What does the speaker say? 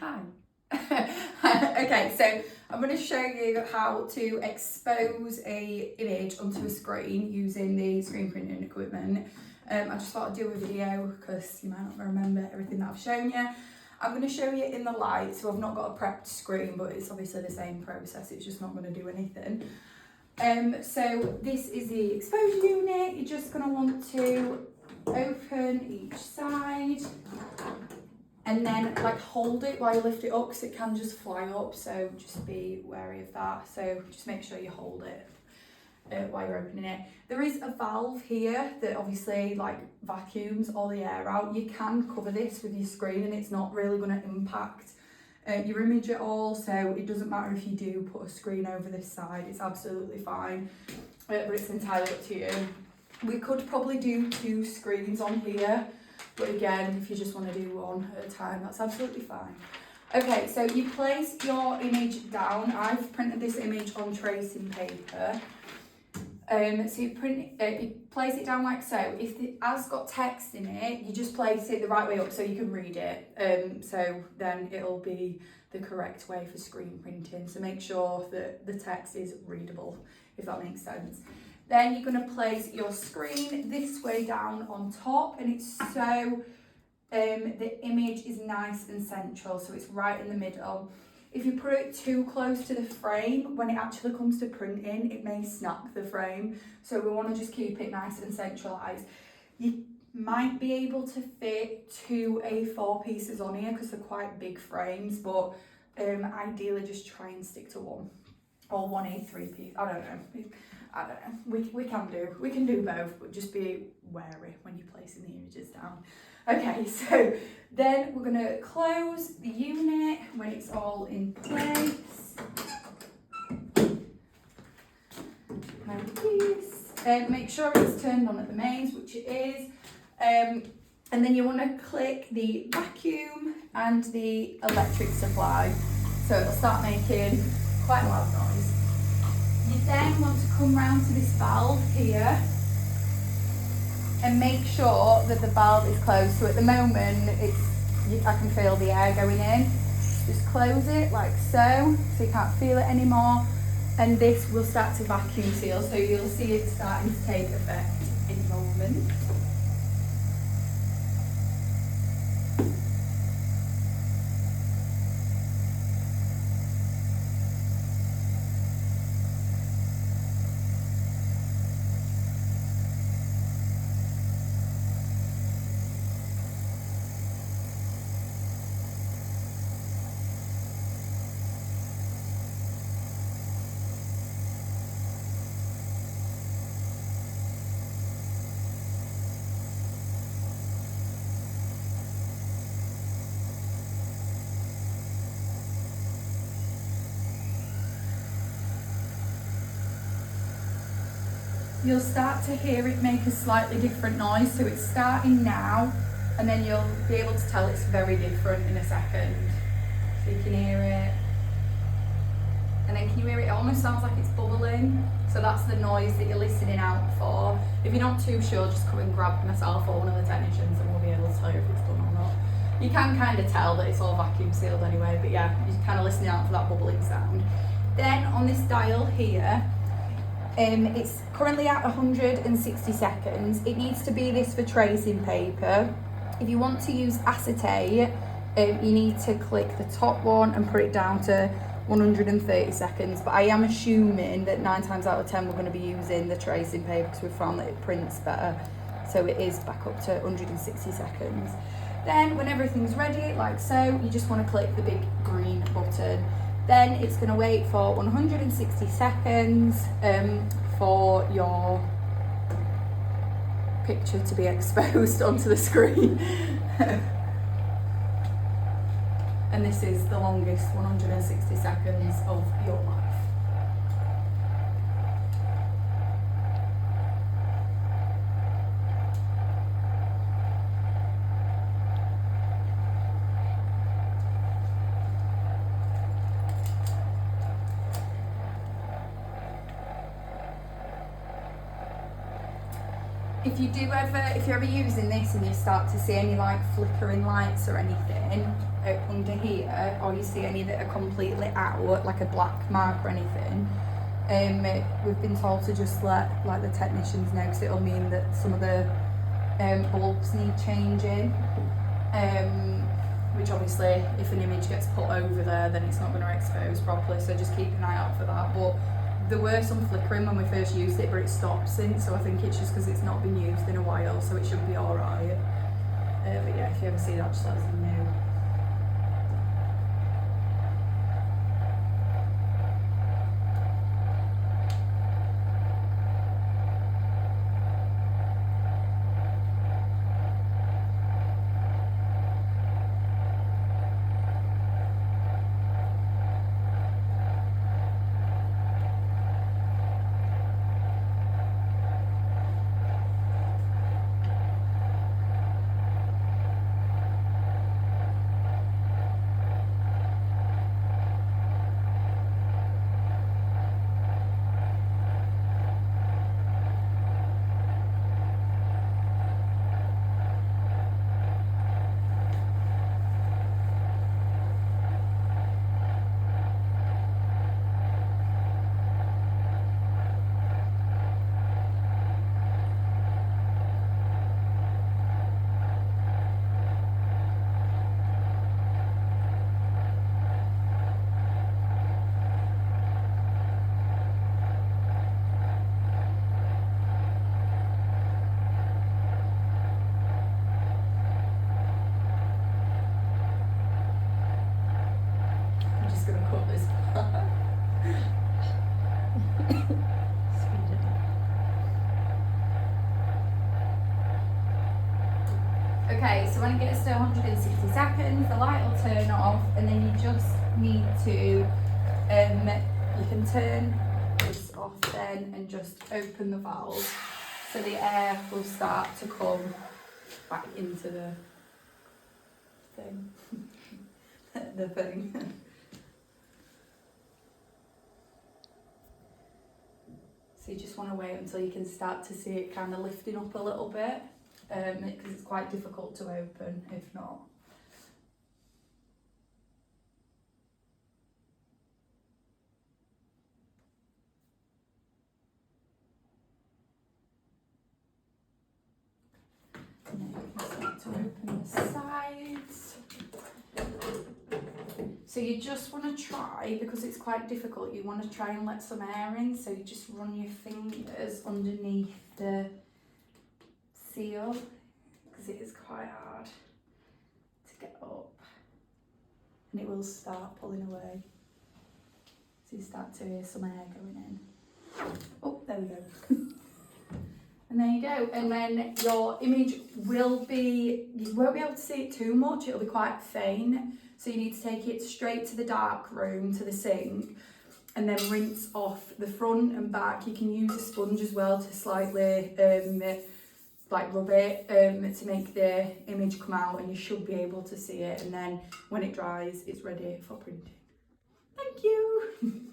Hi. Okay, so I'm going to show you how to expose a image onto a screen using the screen printing equipment. I just thought I'd do a video because you might not remember everything that I've shown you. I'm going to show you in the light, so I've not got a prepped screen, but it's obviously the same process, it's just not going to do anything. So this is the exposure unit. You're just going to want to open each side and then like hold it while you lift it up because it can just fly up, so just be wary of that. So just make sure you hold it while you're opening it. There is a valve here that obviously like vacuums all the air out. You can cover this with your screen and it's not really going to impact your image at all, so it doesn't matter if you do put a screen over this side, it's absolutely fine, but it's entirely up to you. We could probably do 2 screens on here, but again, if you just want to do one at a time, that's absolutely fine. Okay, so you place your image down. I've printed this image on tracing paper. So you place it down like so. If it has got text in it, you just place it the right way up so you can read it. So then it'll be the correct way for screen printing. So make sure that the text is readable, if that makes sense. Then you're going to place your screen this way down on top, and it's so the image is nice and central, so it's right in the middle. If you put it too close to the frame, when it actually comes to printing, it may snap the frame. So we want to just keep it nice and centralised. You might be able to fit 2 A4 pieces on here because they're quite big frames, but ideally just try and stick to 1 or 1 A3 piece. I don't know. We can do both, but just be wary when you're placing the images down. Okay, so then we're going to close the unit when it's all in place. Like this. Make sure it's turned on at the mains, which it is. And then you want to click the vacuum and the electric supply. So it'll start making quite a loud noise. You then want to come round to this valve here and make sure that the valve is closed. So at the moment, I can feel the air going in. Just close it like so you can't feel it anymore. And this will start to vacuum seal, so you'll see it starting to take effect in a moment. You'll start to hear it make a slightly different noise, so it's starting now, and then you'll be able to tell it's very different in a second. So you can hear it, and then can you hear it? It almost sounds like it's bubbling, so that's the noise that you're listening out for. If you're not too sure, just come and grab myself or one of the technicians and we'll be able to tell you if it's done or not. You can kind of tell that it's all vacuum sealed anyway, but yeah, you're kind of listening out for that bubbling sound. Then on this dial here, it's currently at 160 seconds. It needs to be this for tracing paper. If you want to use acetate, you need to click the top one and put it down to 130 seconds. But I am assuming that 9 times out of 10 we're going to be using the tracing paper because we've found that it prints better. So it is back up to 160 seconds. Then when everything's ready, like so, you just want to click the big green button. Then it's going to wait for 160 seconds for your picture to be exposed onto the screen. And this is the longest 160 seconds of your life. If you're ever using this and you start to see any like flickering lights or anything, under here, or you see any that are completely out, like a black mark or anything, we've been told to just let like the technicians know, because it'll mean that some of the bulbs need changing. Which obviously, if an image gets put over there, then it's not going to expose properly, so just keep an eye out for that. But there were some flickering when we first used it, but it stopped since, so I think it's just because it's not been used in a while, so it should be alright. But yeah, if you ever see that, just let us know. Okay, so when it gets to 160 seconds, the light will turn off, and then you just need to, you can turn this off then and just open the valve, so the air will start to come back into the thing. The thing. So you just want to wait until you can start to see it kind of lifting up a little bit, because it's quite difficult to open if not. And then you can start to open the sides. So you just want to try, because it's quite difficult, you want to try and let some air in, so you just run your fingers underneath the seal, because it is quite hard to get up, and it will start pulling away. So you start to hear some air going in. Oh, there we go. And there you go, and then your image will be, you won't be able to see it too much, it'll be quite faint. So you need to take it straight to the dark room, to the sink, and then rinse off the front and back. You can use a sponge as well to slightly like rub it to make the image come out, and you should be able to see it. And then when it dries, it's ready for printing. Thank you.